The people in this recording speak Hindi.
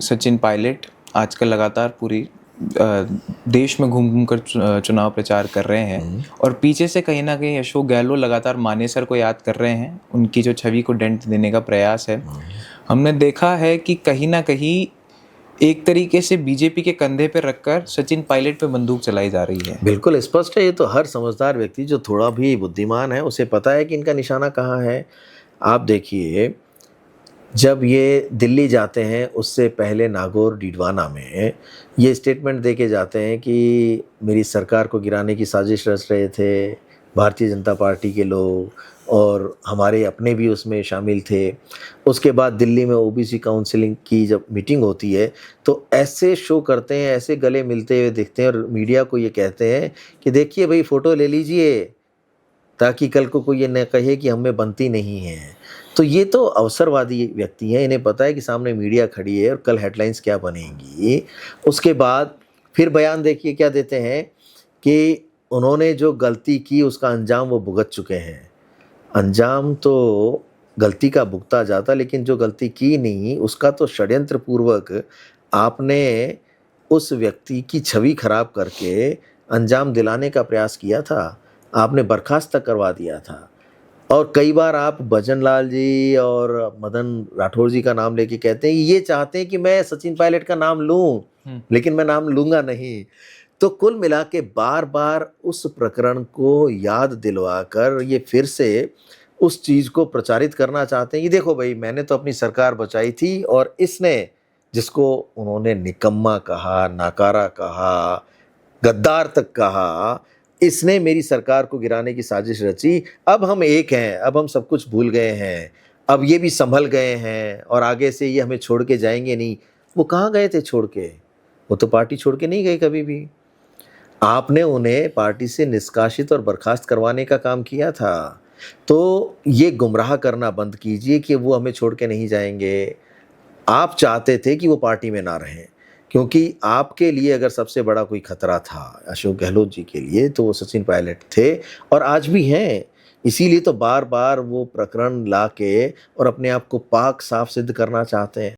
सचिन पायलट आजकल लगातार पूरी देश में घूम-घूम कर चुनाव प्रचार कर रहे हैं और पीछे से कहीं न कहीं अशोक गहलोत लगातार मानेसर को याद कर रहे हैं, उनकी जो छवि को डेंट देने का प्रयास है। हमने देखा है कि कहीं न कहीं एक तरीके से बीजेपी के कंधे पे रखकर सचिन पायलट पे बंदूक चलाई जा रही है। बिल्कुल स्पष्ट है, ये तो हर समझदार व्यक्ति जो थोड़ा भी बुद्धिमान है उसे पता है कि इनका निशाना कहाँ है। आप देखिए, जब ये दिल्ली जाते हैं उससे पहले नागौर डीडवाना में ये स्टेटमेंट दे के जाते हैं कि मेरी सरकार को गिराने की साजिश रच रहे थे भारतीय जनता पार्टी के लोग, और हमारे अपने भी उसमें शामिल थे। उसके बाद दिल्ली में ओबीसी काउंसिलिंग की जब मीटिंग होती है तो ऐसे शो करते हैं, ऐसे गले मिलते हुए दिखते हैं और मीडिया को ये कहते हैं कि देखिए भाई फ़ोटो ले लीजिए, ताकि कल को कोई ये न कहे कि हम में बनती नहीं है। तो ये तो अवसरवादी व्यक्ति हैं, इन्हें पता है कि सामने मीडिया खड़ी है और कल हेडलाइंस क्या बनेंगी। उसके बाद फिर बयान देखिए क्या देते हैं कि उन्होंने जो गलती की उसका अंजाम वो भुगत चुके हैं। अंजाम तो गलती का भुगता जाता, लेकिन जो गलती की नहीं उसका तो षड्यंत्र पूर्वक आपने उस व्यक्ति की छवि खराब करके अंजाम दिलाने का प्रयास किया था। आपने बर्खास्त तक करवा दिया था। और कई बार आप भजन लाल जी और मदन राठौर जी का नाम लेके कहते हैं ये चाहते हैं कि मैं सचिन पायलट का नाम लूं, लेकिन मैं नाम लूंगा नहीं। तो कुल मिला के बार बार उस प्रकरण को याद दिलवाकर ये फिर से उस चीज को प्रचारित करना चाहते हैं कि देखो भाई मैंने तो अपनी सरकार बचाई थी और इसने, जिसको उन्होंने निकम्मा कहा, नाकारा कहा, गद्दार तक कहा, इसने मेरी सरकार को गिराने की साजिश रची। अब हम एक हैं, अब हम सब कुछ भूल गए हैं, अब ये भी संभल गए हैं और आगे से ये हमें छोड़ के जाएंगे नहीं। वो कहाँ गए थे छोड़ के? वो तो पार्टी छोड़ के नहीं गए कभी भी। आपने उन्हें पार्टी से निष्कासित और बर्खास्त करवाने का काम किया था। तो ये गुमराह करना बंद कीजिए कि वो हमें छोड़ के नहीं जाएंगे। आप चाहते थे कि वो पार्टी में ना रहें, क्योंकि आपके लिए अगर सबसे बड़ा कोई खतरा था अशोक गहलोत जी के लिए तो वो सचिन पायलट थे और आज भी हैं। इसीलिए तो बार बार वो प्रकरण ला के और अपने आप को पाक साफ सिद्ध करना चाहते हैं।